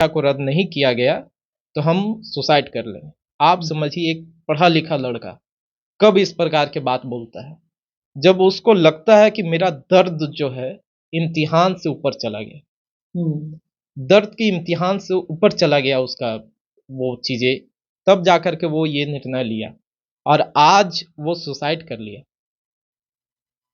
को रद्द नहीं किया गया तो हम सुसाइड कर लेंगे। आप समझिए एक पढ़ा लिखा लड़का कब इस प्रकार के बात बोलता है, जब उसको लगता है कि मेरा दर्द जो है इम्तिहान से ऊपर चला गया, दर्द की इम्तिहान से ऊपर चला गया उसका वो चीजें, तब जाकर के वो ये निर्णय लिया और आज वो सुसाइड कर लिया।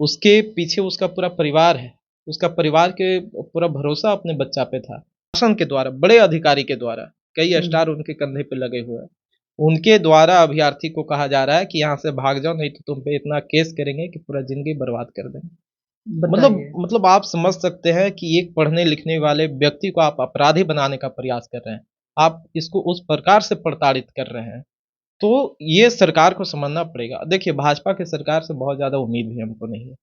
उसके पीछे उसका पूरा परिवार है, उसका परिवार के पूरा भरोसा अपने बच्चा पे था। शासन के द्वारा, बड़े अधिकारी के द्वारा, कई स्टार उनके कंधे पे लगे हुए हैं, उनके द्वारा अभ्यर्थी को कहा जा रहा है कि यहाँ से भाग जाओ, नहीं तो तुम पे इतना केस करेंगे कि पूरा जिंदगी बर्बाद कर देंगे। मतलब आप समझ सकते हैं कि एक पढ़ने लिखने वाले व्यक्ति को आप अपराधी बनाने का प्रयास कर रहे हैं, आप इसको उस प्रकार से प्रताड़ित कर रहे हैं, तो ये सरकार को समझना पड़ेगा। देखिए, भाजपा की सरकार से बहुत ज्यादा उम्मीद भी हमको नहीं है।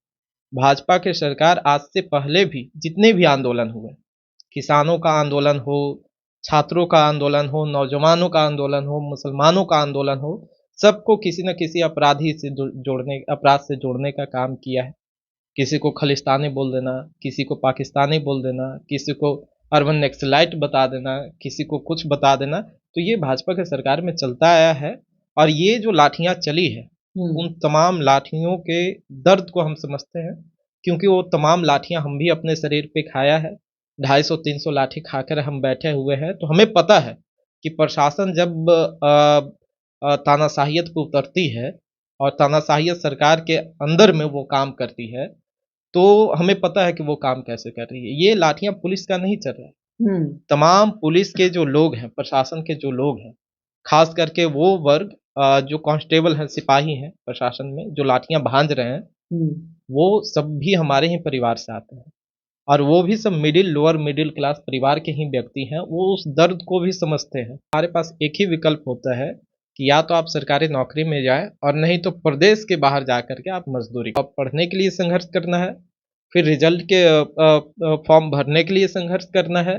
भाजपा की सरकार आज से पहले भी जितने भी आंदोलन हुए, किसानों का आंदोलन हो, छात्रों का आंदोलन हो, नौजवानों का आंदोलन हो, मुसलमानों का आंदोलन हो, सबको किसी न किसी अपराधी से अपराध से जोड़ने का काम किया है। किसी को खलिस्तानी बोल देना, किसी को पाकिस्तानी बोल देना, किसी को अर्बन नक्सलाइट बता देना, किसी को कुछ बता देना, तो ये भाजपा की सरकार में चलता आया है। और ये जो लाठियां चली है, उन तमाम लाठियों के दर्द को हम समझते हैं, क्योंकि वो तमाम लाठियां हम भी अपने शरीर पे खाया है। 250-300 लाठी खाकर हम बैठे हुए हैं, तो हमें पता है कि प्रशासन जब तानाशाहियत पे उतरती है और तानाशाहियत सरकार के अंदर में वो काम करती है, तो हमें पता है कि वो काम कैसे कर रही है। ये लाठियां पुलिस का नहीं चल रहा है, तमाम पुलिस के जो लोग हैं, प्रशासन के जो लोग हैं, खास करके वो वर्ग जो कांस्टेबल हैं, सिपाही हैं प्रशासन में, जो लाठियां भांज रहे हैं, वो सब भी हमारे ही परिवार से आते हैं और वो भी सब लोअर मिडिल क्लास परिवार के ही व्यक्ति हैं। वो उस दर्द को भी समझते हैं। हमारे पास एक ही विकल्प होता है कि या तो आप सरकारी नौकरी में जाए और नहीं तो प्रदेश के बाहर जा करके आप मजदूरी, अब पढ़ने के लिए संघर्ष करना है, फिर रिजल्ट के फॉर्म भरने के लिए संघर्ष करना है,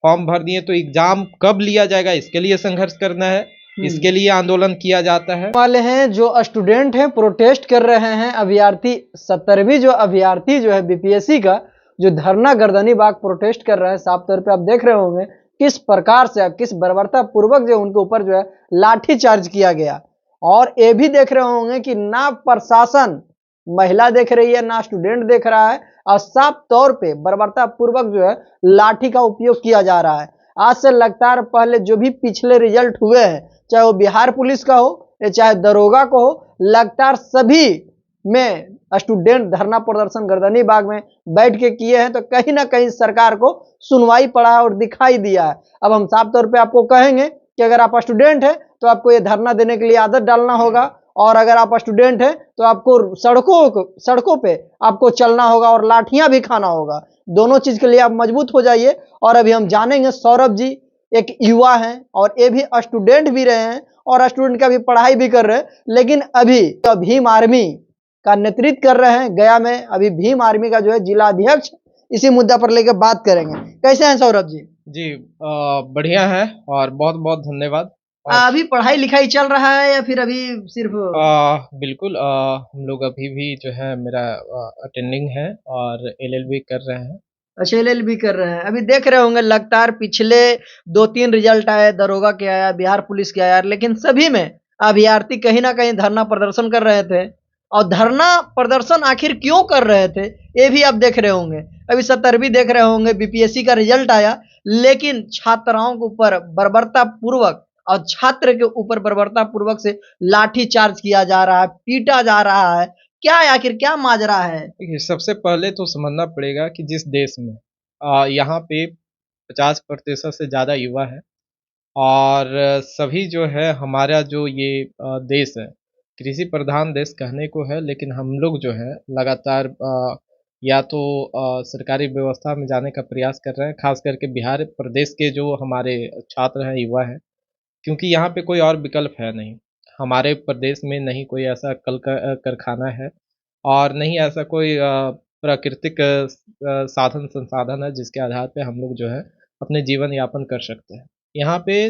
फॉर्म भर दिए तो एग्जाम कब लिया जाएगा इसके लिए संघर्ष करना है, इसके लिए आंदोलन किया जाता है। वाले हैं जो स्टूडेंट हैं, प्रोटेस्ट कर रहे हैं, अभ्यर्थी 70वीं जो अभ्यर्थी जो है बीपीएससी का, जो धरना गर्दनी बाग प्रोटेस्ट कर रहे हैं। साफ तौर पे आप देख रहे होंगे किस प्रकार से, किस बर्बरता पूर्वक जो उनके ऊपर जो है लाठी चार्ज किया गया। और ये भी देख रहे होंगे कि ना प्रशासन महिला देख रही है, ना स्टूडेंट देख रहा है, और साफ तौर पे बर्बरता पूर्वक जो है लाठी का उपयोग किया जा रहा है। आज से लगातार पहले जो भी पिछले रिजल्ट हुए हैं, चाहे वो बिहार पुलिस का हो या चाहे दरोगा को हो, लगातार सभी में स्टूडेंट धरना प्रदर्शन गर्दनी बाग में बैठ के किए हैं, तो कहीं ना कहीं सरकार को सुनवाई पड़ा है और दिखाई दिया है। अब हम साफ तौर पे आपको कहेंगे कि अगर आप स्टूडेंट हैं तो आपको ये धरना देने के लिए आदत डालना होगा, और अगर आप स्टूडेंट हैं तो आपको सड़कों पे आपको चलना होगा और लाठियां भी खाना होगा। दोनों चीज के लिए आप मजबूत हो जाइए। और अभी हम जानेंगे, सौरभ जी एक युवा हैं और ये भी स्टूडेंट भी रहे हैं और स्टूडेंट का भी पढ़ाई भी कर रहे हैं, लेकिन अभी तो भीम आर्मी का नेतृत्व कर रहे हैं गया में। अभी भीम आर्मी का जो है जिला अध्यक्ष, इसी मुद्दा पर लेकर बात करेंगे। कैसे हैं सौरभ जी? जी बढ़िया है और बहुत बहुत धन्यवाद। अभी पढ़ाई लिखाई चल रहा है या फिर अभी सिर्फ? बिल्कुल, हम लोग अभी भी जो है मेरा अटेंडिंग है और एलएलबी कर रहे हैं। अच्छा, एलएलबी कर रहे हैं। अभी देख रहे होंगे लगातार पिछले 2-3 रिजल्ट आए, दरोगा के आया, बिहार पुलिस के आया, लेकिन सभी में अभ्यर्थी कहीं ना कहीं धरना प्रदर्शन कर रहे थे। और धरना प्रदर्शन आखिर क्यों कर रहे थे ये भी आप देख रहे होंगे। अभी 70वीं देख रहे होंगे, बीपीएससी का रिजल्ट आया, लेकिन छात्राओं के ऊपर बर्बरता पूर्वक और छात्र के ऊपर बर्बरता पूर्वक से लाठी चार्ज किया जा रहा है, पीटा जा रहा है। क्या है आखिर, क्या माजरा है? देखिए, सबसे पहले तो समझना पड़ेगा कि जिस देश में यहाँ पे 50% से ज़्यादा युवा है और सभी जो है हमारा जो ये देश है, कृषि प्रधान देश कहने को है, लेकिन हम लोग जो है लगातार या तो सरकारी व्यवस्था में जाने का प्रयास कर रहे हैं, खास करके बिहार प्रदेश के जो हमारे छात्र हैं, युवा हैं, क्योंकि यहाँ पे कोई और विकल्प है नहीं। हमारे प्रदेश में नहीं कोई ऐसा कारखाना है और नहीं ऐसा कोई प्राकृतिक साधन संसाधन है जिसके आधार पे हम लोग जो है अपने जीवन यापन कर सकते हैं। यहाँ पे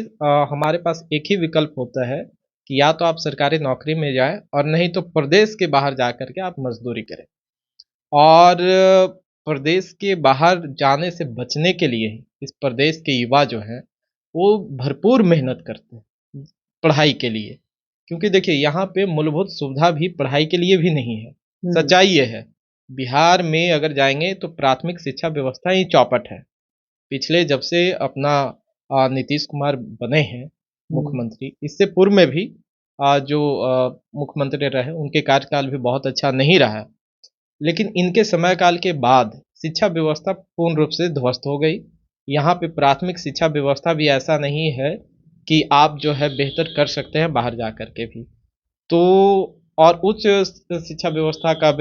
हमारे पास एक ही विकल्प होता है कि या तो आप सरकारी नौकरी में जाएं और नहीं तो प्रदेश के बाहर जा करके आप मजदूरी करें। और प्रदेश के बाहर जाने से बचने के लिए ही इस प्रदेश के युवा जो हैं वो भरपूर मेहनत करते हैं पढ़ाई के लिए, क्योंकि देखिए यहाँ पे मूलभूत सुविधा भी पढ़ाई के लिए भी नहीं है। सच्चाई ये है, बिहार में अगर जाएंगे तो प्राथमिक शिक्षा व्यवस्था ही चौपट है। पिछले जब से अपना नीतीश कुमार बने हैं मुख्यमंत्री, इससे पूर्व में भी जो मुख्यमंत्री रहे उनके कार्यकाल भी बहुत अच्छा नहीं रहा, लेकिन इनके समय काल के बाद शिक्षा व्यवस्था पूर्ण रूप से ध्वस्त हो गई। यहाँ पे प्राथमिक शिक्षा व्यवस्था भी ऐसा नहीं है कि आप जो है बेहतर कर सकते हैं बाहर जा कर के भी। तो और उच्च शिक्षा व्यवस्था का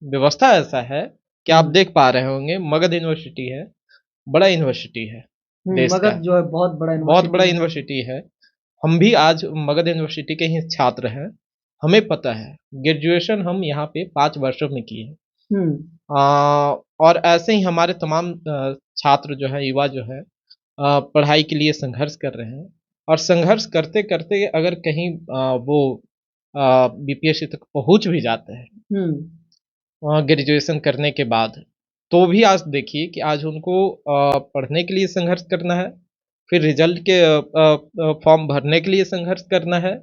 व्यवस्था ऐसा है कि आप देख पा रहे होंगे, मगध यूनिवर्सिटी है, बड़ा यूनिवर्सिटी है देश का, मगध जो है बहुत बड़ा बहुत बड़ा यूनिवर्सिटी यूनिवर्सिटी है। हम भी आज मगध यूनिवर्सिटी के ही छात्र हैं, हमें पता है। ग्रेजुएशन हम यहाँ पे 5 वर्षों में किए हैं। और ऐसे ही हमारे तमाम छात्र जो है, युवा जो है, पढ़ाई के लिए संघर्ष कर रहे हैं, और संघर्ष करते करते अगर कहीं वो बीपीएससी तक पहुंच भी जाते हैं ग्रेजुएशन करने के बाद, तो भी आज देखिए कि आज उनको पढ़ने के लिए संघर्ष करना है, फिर रिजल्ट के फॉर्म भरने के लिए संघर्ष करना है,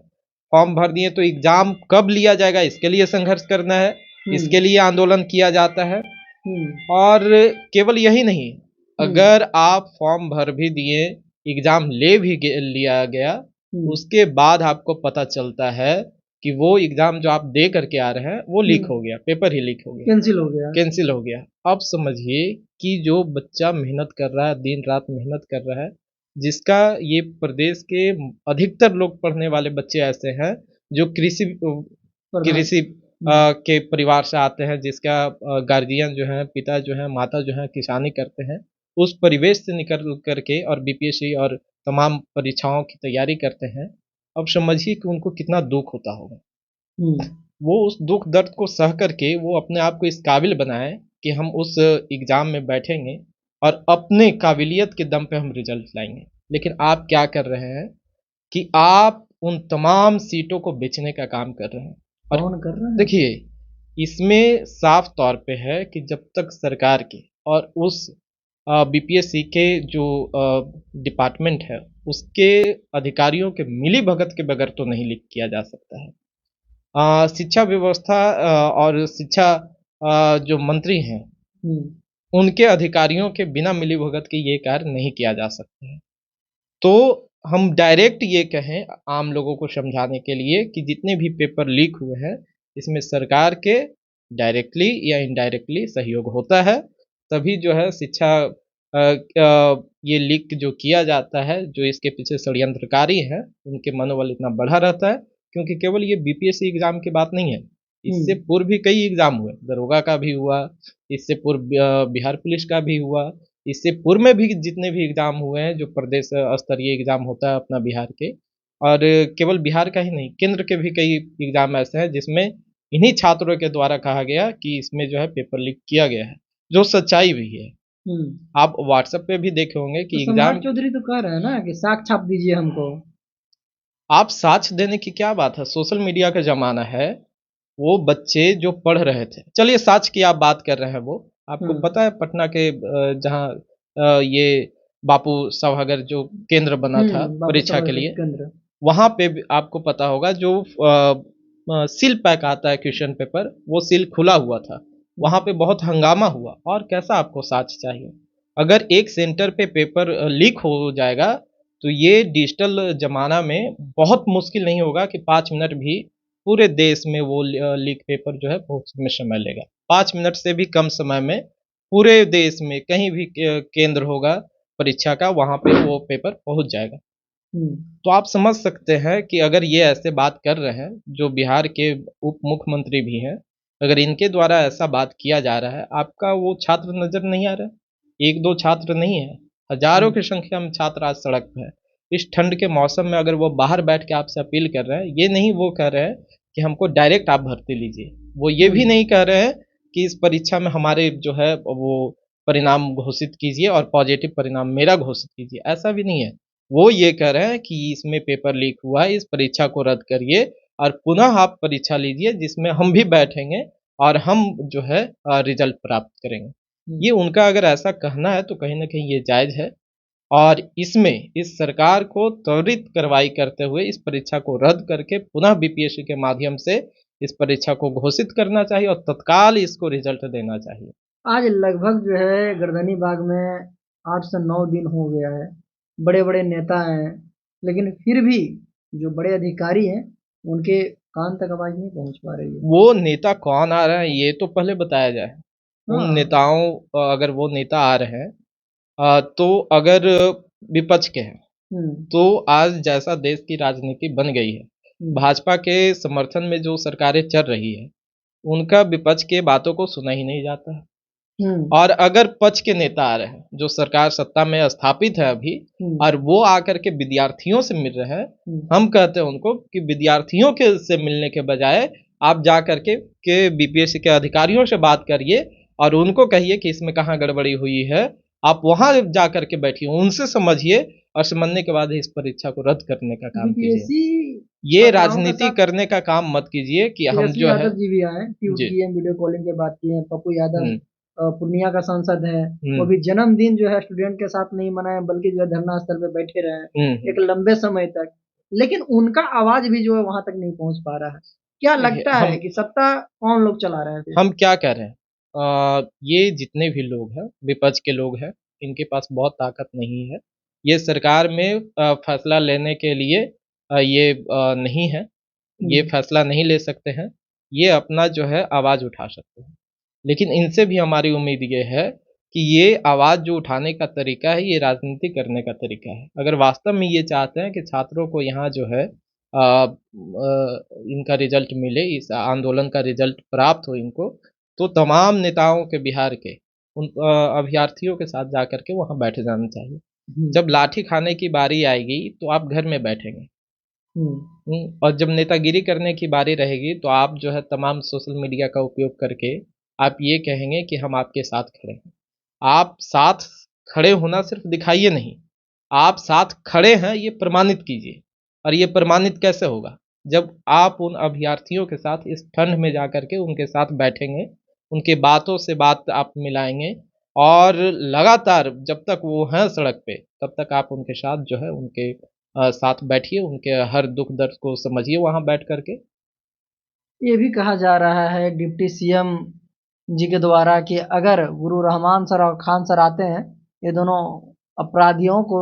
फॉर्म भर दिए तो एग्जाम कब लिया जाएगा इसके लिए संघर्ष करना है, इसके लिए आंदोलन किया जाता है। और केवल यही नहीं, अगर आप फॉर्म भर भी दिए, एग्जाम ले भी लिया गया, उसके बाद आपको पता चलता है कि वो एग्जाम जो आप दे करके आ रहे हैं वो लीक हो गया, पेपर ही लीक हो गया, कैंसिल हो गया। अब समझिए कि जो बच्चा मेहनत कर रहा है, दिन रात मेहनत कर रहा है, जिसका ये प्रदेश के अधिकतर लोग पढ़ने वाले बच्चे ऐसे हैं जो कृषि के परिवार से आते हैं, जिसका गार्जियन जो है, पिता जो है, माता जो है किसानी करते हैं, उस परिवेश से निकल करके और बीपीएससी और तमाम परीक्षाओं की तैयारी करते हैं। अब समझिए कि उनको कितना दुख होता होगा। वो उस दुख दर्द को सह करके वो अपने आप को इस काबिल बनाए कि हम उस एग्जाम में बैठेंगे और अपने काबिलियत के दम पे हम रिजल्ट लाएंगे। लेकिन आप क्या कर रहे हैं कि आप उन तमाम सीटों को बेचने का काम कर रहे हैं। और कौन कर रहा है? देखिए, इसमें साफ तौर पे है कि जब तक सरकार के और उस बीपीएससी के जो डिपार्टमेंट है उसके अधिकारियों के मिली भगत के बगैर तो नहीं लीक किया जा सकता है। शिक्षा व्यवस्था और शिक्षा जो मंत्री हैं उनके अधिकारियों के बिना मिली भगत के ये कार्य नहीं किया जा सकता है। तो हम डायरेक्ट ये कहें आम लोगों को समझाने के लिए कि जितने भी पेपर लीक हुए हैं, इसमें सरकार के डायरेक्टली या इनडायरेक्टली सहयोग होता है। तभी जो है शिक्षा ये लीक जो किया जाता है, जो इसके पीछे षड्यंत्रकारी है, उनके मनोबल इतना बढ़ा रहता है, क्योंकि केवल ये बीपीएससी एग्जाम की बात नहीं है, इससे पूर्व भी कई एग्जाम हुए, दरोगा का भी हुआ, इससे पूर्व बिहार पुलिस का भी हुआ, इससे पूर्व में भी जितने भी एग्जाम हुए हैं जो प्रदेश स्तरीय एग्जाम होता है अपना बिहार के, और केवल बिहार का ही नहीं, केंद्र के भी कई एग्जाम ऐसे हैं जिसमें इन्हीं छात्रों के द्वारा कहा गया कि इसमें जो है पेपर लीक किया गया है, जो सच्चाई भी है। आप व्हाट्सएप पे भी देखे होंगे कि तो एग्जाम चौधरी तो कह रहे हैं ना कि साख छाप दीजिए हमको। आप साक्ष्य देने की क्या बात है, सोशल मीडिया का जमाना है। वो बच्चे जो पढ़ रहे थे, चलिए साक्ष्य की आप बात कर रहे हैं, वो आपको पता है पटना के जहाँ ये बापू सभागार जो केंद्र बना था परीक्षा के लिए, वहां पे भी आपको पता होगा जो सील पैक आता है क्वेश्चन पेपर, वो सील खुला हुआ था, वहां पे बहुत हंगामा हुआ। और कैसा आपको साक्ष्य चाहिए? अगर एक सेंटर पे पेपर लीक हो जाएगा तो ये डिजिटल जमाना में बहुत मुश्किल नहीं होगा कि 5 मिनट भी पूरे देश में वो लीक पेपर जो है पहुंचने में समय लेगा। 5 मिनट से भी कम समय में पूरे देश में कहीं भी केंद्र होगा परीक्षा का, वहां पे वो पेपर पहुंच जाएगा। तो आप समझ सकते हैं कि अगर ये ऐसे बात कर रहे हैं, जो बिहार के उप मुख्यमंत्री भी हैं, अगर इनके द्वारा ऐसा बात किया जा रहा है, आपका वो छात्र नजर नहीं आ रहा है? 1-2 छात्र नहीं है, हजारों की संख्या में छात्र आज सड़क पे है। इस ठंड के मौसम में अगर वो बाहर बैठ के आपसे अपील कर रहे हैं, ये नहीं वो कह रहे हैं कि हमको डायरेक्ट आप भर्ती लीजिए, वो ये भी नहीं कह रहे हैं कि इस परीक्षा में हमारे जो है वो परिणाम घोषित कीजिए और पॉजिटिव परिणाम मेरा घोषित कीजिए, ऐसा भी नहीं है। वो ये कह रहे हैं कि इसमें पेपर लीक हुआ है, इस परीक्षा को रद्द करिए और पुनः आप परीक्षा लीजिए, जिसमें हम भी बैठेंगे और हम जो है रिजल्ट प्राप्त करेंगे। ये उनका अगर ऐसा कहना है तो कहीं ना कहीं ये जायज है। और इसमें इस सरकार को त्वरित कार्रवाई करते हुए इस परीक्षा को रद्द करके पुनः बीपीएससी के माध्यम से इस परीक्षा को घोषित करना चाहिए और तत्काल इसको रिजल्ट देना चाहिए। आज लगभग जो है गर्दनी बाग में 8 से 9 दिन हो गया है। बड़े-बड़े नेता हैं, लेकिन फिर भी जो बड़े अधिकारी हैं, उनके कान तक आवाज़ नहीं पहुँच पा रही है। वो नेता कौन आ रहा है ये तो पहले बताया जाए। उन हाँ। नेताओं अगर वो नेता आ रहे हैं तो अगर विपक्ष के हैं हुँ, तो आज जैसा देश की राजनीति बन गई है, हुँ, भाजपा के समर्थन में जो सरकारें चल रही है, उनका विपक्ष के बातों को सुना ही नहीं जाता है। हुँ, और अगर पक्ष के नेता आ रहे हैं, जो सरकार सत्ता में स्थापित है अभी हुँ, और वो आकर के विद्यार्थियों से मिल रहे हैं, हुँ। हम कहते हैं उनको कि विद्यार्थियों के से मिलने के बजाय आप जा कर के बीपीएससी के अधिकारियों से बात करिए और उनको कहिए कि इसमें कहाँ गड़बड़ी हुई है। आप वहाँ जा कर के बैठिए, उनसे समझिए और समझने के बाद इस परीक्षा को रद्द करने का काम कीजिए। बीपीएससी ये छात्राओं का राजनीति साथ करने का काम मत कीजिए कि हम तेजस्वी जो है। यादव जी भी आए, ट्वीट जी। किए, वीडियो कॉलिंग पे बात की है। पप्पू यादव हुँ, पूर्णिया का सांसद है, वो हुँ, भी जन्मदिन जो है स्टूडेंट के साथ नहीं मनाए बल्कि जो है धरना स्थल पे बैठे रहे हुँ, एक हुँ। लंबे समय तक। लेकिन उनका आवाज भी जो है वहां तक नहीं पहुंच पा रहा है। क्या देखिए लगता है कि सत्ता कौन लोग चला रहे हैं फिर? हम क्या कह रहे हैं? ये जितने भी लोग हैं, विपक्ष के लोग हैं, इनके पास बहुत ताकत नहीं है। ये सरकार में फैसला लेने के लिए ये नहीं है, ये हम्म, फैसला नहीं ले सकते हैं। ये अपना जो है आवाज़ उठा सकते हैं। लेकिन इनसे भी हमारी उम्मीद ये है कि ये आवाज़ जो उठाने का तरीका है, ये राजनीति करने का तरीका है। अगर वास्तव में ये चाहते हैं कि छात्रों को यहाँ जो है इनका रिज़ल्ट मिले, इस आंदोलन का रिज़ल्ट प्राप्त हो इनको, तो तमाम नेताओं के बिहार के उन अभ्यर्थियों के साथ जाकर के वहाँ बैठ जाना चाहिए। हम्म, जब लाठी खाने की बारी आएगी, तो आप घर में बैठेंगे। हम्म, और जब नेतागिरी करने की बारी रहेगी, तो आप जो है तमाम सोशल मीडिया का उपयोग करके आप ये कहेंगे कि हम आपके साथ खड़े हैं। आप साथ खड़े होना सिर्फ़ दिखाइए नहीं, आप साथ खड़े हैं ये प्रमाणित कीजिए। और ये प्रमाणित कैसे होगा? जब आप उन अभ्यर्थियों के साथ इस ठंड में जाकर के उनके साथ बैठेंगे, उनकी बातों से बात आप मिलाएँगे और लगातार जब तक वो हैं सड़क पे, तब तक आप उनके साथ जो है उनके साथ बैठिए, उनके हर दुःख दर्द को समझिए वहाँ बैठ कर के। ये भी कहा जा रहा है डिप्टी सीएम जी के द्वारा कि अगर गुरु रहमान सर और खान सर आते हैं, ये दोनों अपराधियों को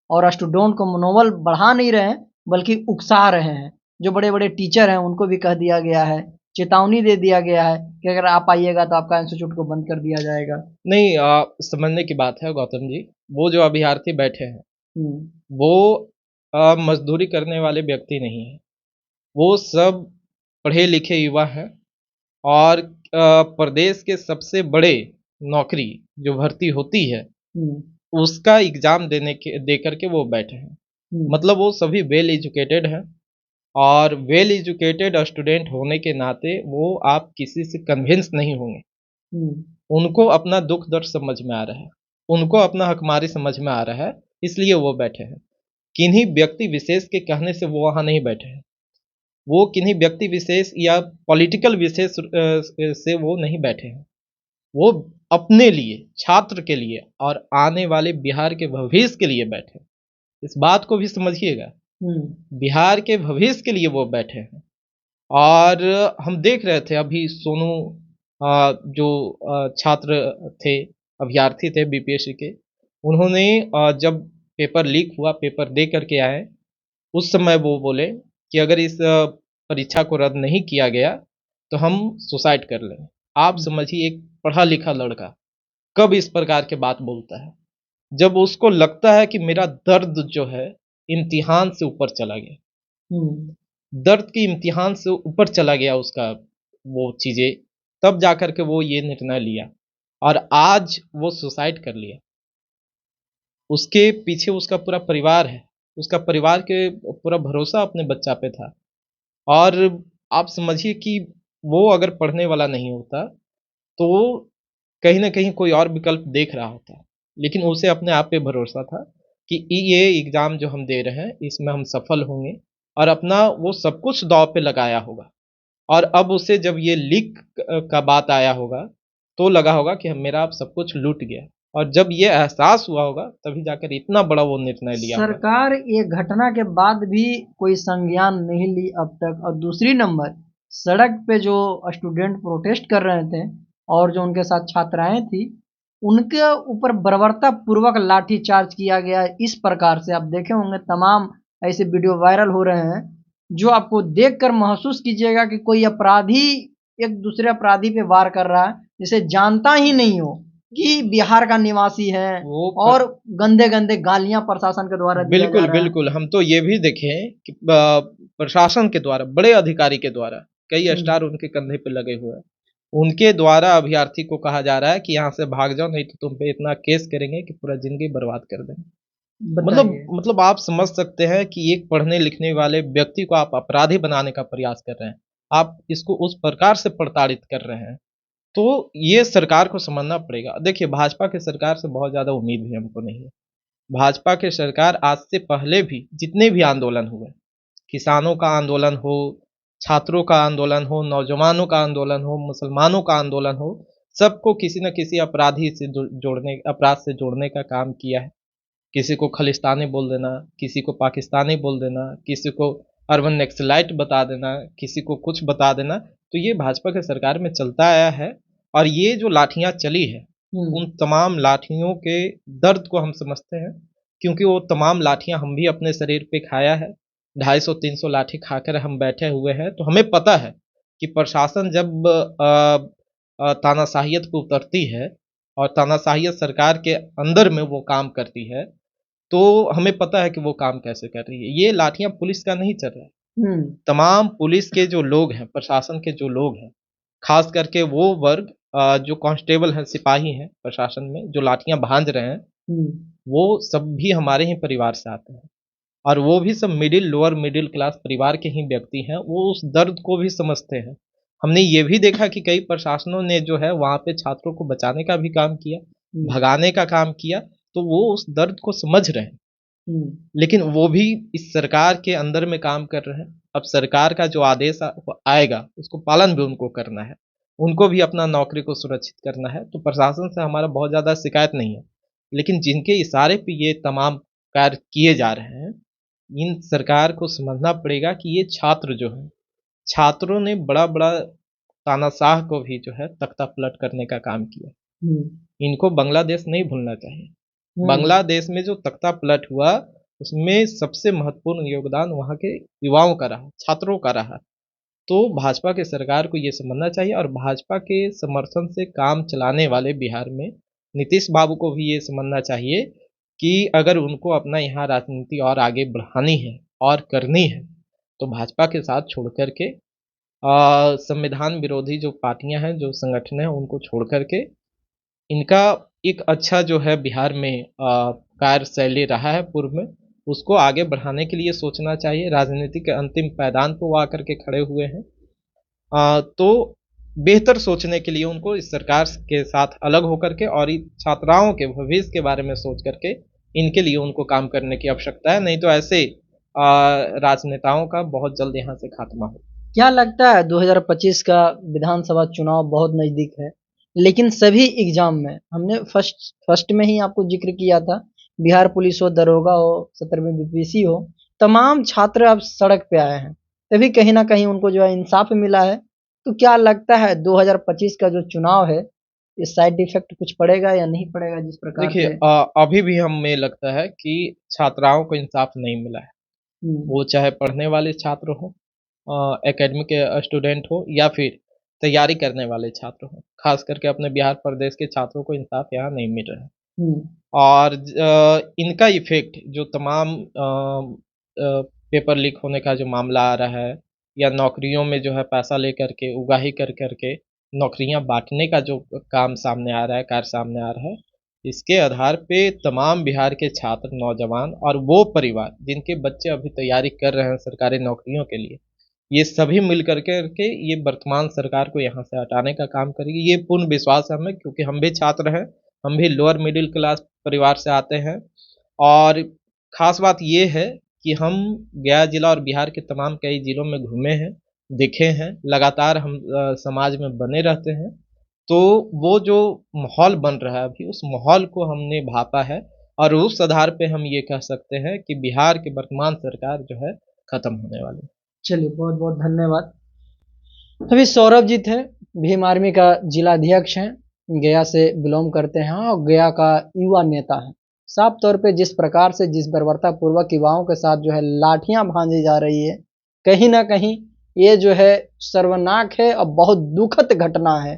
और स्टूडेंट को मनोबल बढ़ा नहीं रहे हैं, बल्कि उकसा रहे हैं। जो बड़े-बड़े टीचर हैं, उनको भी कह दिया गया है, चेतावनी दे दिया गया है कि अगर आप आइएगा तो आपका इंस्टीट्यूट को बंद कर दिया जाएगा। नहीं समझने की बात है गौतम जी, वो जो अभ्यर्थी बैठे हैं, हुँ, वो मज़दूरी करने वाले व्यक्ति नहीं हैं। वो सब पढ़े-लिखे युवा हैं और प्रदेश के सबसे बड़े नौकरी जो भर्ती होती है, हुँ, उसका एग्ज़ाम दे कर के वो बैठे हैं। हुँ, मतलब वो सभी वेल एजुकेटेड हैं और वेल एजुकेटेड स्टूडेंट होने के नाते वो आप किसी से कन्विंस नहीं होंगे। हुँ, उनको अपना दुःख दर्द समझ में आ रहा है, उनको अपना हकमारी समझ में आ रहा है, इसलिए वो बैठे हैं। किन्हीं व्यक्ति विशेष के कहने से वो वहाँ नहीं बैठे हैं। वो किन्हीं व्यक्ति विशेष या पॉलिटिकल विशेष से वो नहीं बैठे हैं। वो अपने लिए, छात्र के लिए और आने वाले बिहार के भविष्य के लिए बैठे हैं। इस बात को भी समझिएगा, हुँ, बिहार के भविष्य के लिए वो बैठे हैं। और हम देख रहे थे अभी सोनू जो छात्र थे, अभ्यर्थी थे बीपीएससी के, उन्होंने जब पेपर लीक हुआ, पेपर दे कर के आए, उस समय वो बोले कि अगर इस परीक्षा को रद्द नहीं किया गया, तो हम सुसाइड कर लेंगे। आप हुँ, समझिए एक पढ़ा-लिखा लड़का कब इस प्रकार की बात बोलता है? जब उसको लगता है कि मेरा दर्द जो है इम्तिहान से ऊपर चला गया। हुँ। दर्द की इम्तिहान से ऊपर चला गया उसका वो चीज़ें, तब जाकर के वो ये निर्णय लिया और आज वो सुसाइड कर लिया। उसके पीछे उसका पूरा परिवार है, उसका परिवार के पूरा भरोसा अपने बच्चा पे था और आप समझिए कि वो अगर पढ़ने वाला नहीं होता, तो वो कहीं न कहीं कोई और विकल्प देख रहा होता। लेकिन उसे अपने आप पे भरोसा था कि ये एग्ज़ाम जो हम दे रहे हैं, इसमें हम सफल होंगे और अपना वो सब कुछ दाँव पे लगाया होगा। और अब उसे जब ये लीक का बात आया होगा, तो लगा होगा कि मेरा अब सब कुछ लूट गया और जब ये एहसास हुआ होगा तभी जाकर इतना बड़ा वो निर्णय लिया होगा। सरकार ये घटना के बाद भी कोई संज्ञान नहीं ली अब तक। और दूसरी नंबर, सड़क पे जो स्टूडेंट प्रोटेस्ट कर रहे थे और जो उनके साथ छात्राएं थी, उनके ऊपर बर्बरता पूर्वक लाठी चार्ज किया गया। इस प्रकार से आप देखे होंगे तमाम ऐसे वीडियो वायरल हो रहे हैं, जो आपको देखकर महसूस कीजिएगा कि कोई अपराधी एक दूसरे अपराधी पे वार कर रहा है, जिसे जानता ही नहीं हो कि बिहार का निवासी है, वो और गंदे गंदे गालियां प्रशासन के द्वारा दिया जा बिल्कुल, रहा है। बिल्कुल। हम तो ये भी देखें कि प्रशासन के द्वारा, बड़े अधिकारी के द्वारा कई स्टार उनके कंधे पे लगे हुए हैं। उनके द्वारा अभ्यर्थी को कहा जा रहा है कि यहाँ से भाग जाओ, नहीं तो तुम पे इतना केस करेंगे कि पूरा ज़िंदगी बर्बाद कर देंगे। बताइए। मतलब आप समझ सकते हैं कि एक पढ़ने लिखने वाले व्यक्ति को आप अपराधी बनाने का प्रयास कर रहे हैं। आप इसको उस प्रकार से प्रताड़ित कर रहे हैं। तो ये सरकार को समझना पड़ेगा। देखिए, भाजपा की सरकार से बहुत ज़्यादा उम्मीद भी हमको नहीं है। भाजपा की सरकार आज से पहले भी जितने भी आंदोलन हुए, किसानों का आंदोलन हो, छात्रों का आंदोलन हो, नौजवानों का आंदोलन हो, मुसलमानों का आंदोलन हो, सबको किसी न किसी अपराधी से जोड़ने, अपराध से जोड़ने का काम किया है। किसी को खलिस्तानी बोल देना, किसी को पाकिस्तानी बोल देना, किसी को अर्बन नक्सलाइट बता देना, किसी को कुछ बता देना, तो ये भाजपा की सरकार में चलता आया है। और ये जो लाठियाँ चली है, उन तमाम लाठियों के दर्द को हम समझते हैं, क्योंकि वो तमाम लाठियाँ हम भी अपने शरीर पे खाया है। 250-300 लाठी खाकर हम बैठे हुए हैं, तो हमें पता है कि प्रशासन जब तानाशाहियत पे उतरती है और तानाशाहियत सरकार के अंदर में वो काम करती है, तो हमें पता है कि वो काम कैसे कर रही है। ये लाठियाँ पुलिस का नहीं चल रहा है। तमाम पुलिस के जो लोग हैं, प्रशासन के जो लोग हैं, खास करके वो वर्ग जो कांस्टेबल हैं, सिपाही हैं प्रशासन में, जो लाठियाँ भांज रहे हैं, वो सब भी हमारे ही परिवार से आते हैं। और वो भी सब लोअर मिडिल क्लास परिवार के ही व्यक्ति हैं। वो उस दर्द को भी समझते हैं। हमने ये भी देखा कि कई प्रशासनों ने जो है वहाँ पे छात्रों को बचाने का भी काम किया, भगाने का काम किया, तो वो उस दर्द को समझ रहे हैं। लेकिन वो भी इस सरकार के अंदर में काम कर रहे हैं। अब सरकार का जो आदेश आएगा, उसको पालन भी उनको करना है। उनको भी अपना नौकरी को सुरक्षित करना है। तो प्रशासन से हमारा बहुत ज़्यादा शिकायत नहीं है। लेकिन जिनके इशारे पे ये तमाम कार्य किए जा रहे हैं, इन सरकार को समझना पड़ेगा कि ये छात्र जो हैं, छात्रों ने बड़ा-बड़ा तानाशाह को भी जो है तख्ता पलट करने का काम किया। इनको बांग्लादेश नहीं भूलना चाहिए। बांग्लादेश में जो तख्ता पलट हुआ, उसमें सबसे महत्वपूर्ण योगदान वहाँ के युवाओं का रहा, छात्रों का रहा। तो भाजपा की सरकार को ये समझना चाहिए और भाजपा के समर्थन से काम चलाने वाले बिहार में नीतीश बाबू को भी ये समझना चाहिए कि अगर उनको अपना यहाँ राजनीति और आगे बढ़ानी है और करनी है, तो भाजपा के साथ छोड़ कर के संविधान विरोधी जो पार्टियां हैं, जो संगठन हैं, उनको छोड़ कर के इनका एक अच्छा जो है बिहार में कार्यशैली रहा है पूर्व में, उसको आगे बढ़ाने के लिए सोचना चाहिए। राजनीति के अंतिम पायदान पर वो आकर के खड़े हुए हैं। तो बेहतर सोचने के लिए उनको इस सरकार के साथ अलग होकर के और छात्राओं के भविष्य के बारे में सोच करके इनके लिए उनको काम करने की आवश्यकता है। नहीं तो ऐसे राजनेताओं का बहुत जल्द यहाँ से खात्मा हो। क्या लगता है 2025 का विधानसभा चुनाव बहुत नजदीक है, लेकिन सभी एग्जाम में हमने फर्स्ट में ही आपको जिक्र किया था, बिहार पुलिस हो, दरोगा हो, 17वीं बीपीएससी हो, तमाम छात्र अब सड़क पे आए हैं, तभी कहीं ना कहीं उनको जो है इंसाफ मिला है। तो क्या लगता है 2025 का जो चुनाव है, इस साइड इफेक्ट कुछ पड़ेगा या नहीं पड़ेगा जिस प्रकार देखिए, से? अभी भी हमें लगता है कि छात्राओं को इंसाफ नहीं मिला है। वो चाहे पढ़ने वाले छात्र हो, एकेडमिक स्टूडेंट हो, या फिर तैयारी करने वाले छात्र हो, खास करके अपने बिहार प्रदेश के छात्रों को इंसाफ यहाँ नहीं मिल रहा है। और इनका इफेक्ट जो तमाम पेपर लीक होने का जो मामला आ रहा है, या नौकरियों में जो है पैसा लेकर के उगाही कर करके नौकरियां बांटने का जो काम सामने आ रहा है, कार्य सामने आ रहा है, इसके आधार पे तमाम बिहार के छात्र, नौजवान और वो परिवार जिनके बच्चे अभी तैयारी कर रहे हैं सरकारी नौकरियों के लिए, ये सभी मिल करके ये वर्तमान सरकार को यहाँ से हटाने का काम करेगी। ये पूर्ण विश्वास है हमें, क्योंकि हम भी छात्र हैं, हम भी लोअर मिडिल क्लास परिवार से आते हैं। और ख़ास बात ये है कि हम गया जिला और बिहार के तमाम कई ज़िलों में घूमे हैं, दिखे हैं, लगातार हम समाज में बने रहते हैं। तो वो जो माहौल बन रहा है अभी, उस माहौल को हमने भापा है और उस आधार पे हम ये कह सकते हैं कि बिहार की वर्तमान सरकार जो है खत्म होने वाली है। चलिए, बहुत बहुत धन्यवाद। अभी सौरभ जी थे, भीम आर्मी का जिला अध्यक्ष हैं, गया से बिलोंग करते हैं और गया का युवा नेता है। साफ तौर पे जिस प्रकार से, जिस बर्बरता पूर्वक युवाओं के साथ जो है लाठियां भांजी जा रही है, कहीं ना कहीं ये जो है सर्वनाक है और बहुत दुखद घटना है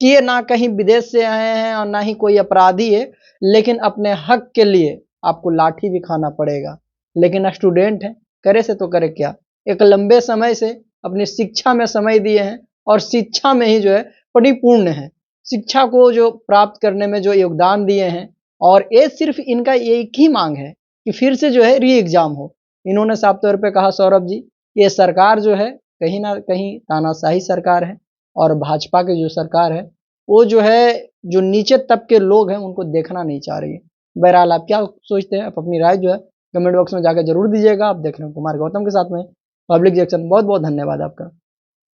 कि ये ना कहीं विदेश से आए हैं और ना ही कोई अपराधी है, लेकिन अपने हक के लिए आपको लाठी भी खाना पड़ेगा। लेकिन स्टूडेंट हैं, करे से तो करे क्या, एक लंबे समय से अपनी शिक्षा में समय दिए हैं और शिक्षा में ही जो है परिपूर्ण है, शिक्षा को जो प्राप्त करने में जो योगदान दिए हैं, और ये सिर्फ इनका एक ही मांग है कि फिर से जो है री एग्जाम हो। इन्होंने साफ तौर पे कहा सौरभ जी, ये सरकार जो है कहीं ना कहीं तानाशाही सरकार है और भाजपा की जो सरकार है वो जो है जो नीचे तबके लोग हैं उनको देखना नहीं चाह रही है। बहरहाल आप क्या सोचते हैं, आप अपनी राय जो है कमेंट बॉक्स में जाकर जरूर दीजिएगा। आप देख रहे हैं कुमार गौतम के साथ में पब्लिक रिएक्शन। बहुत बहुत धन्यवाद आपका।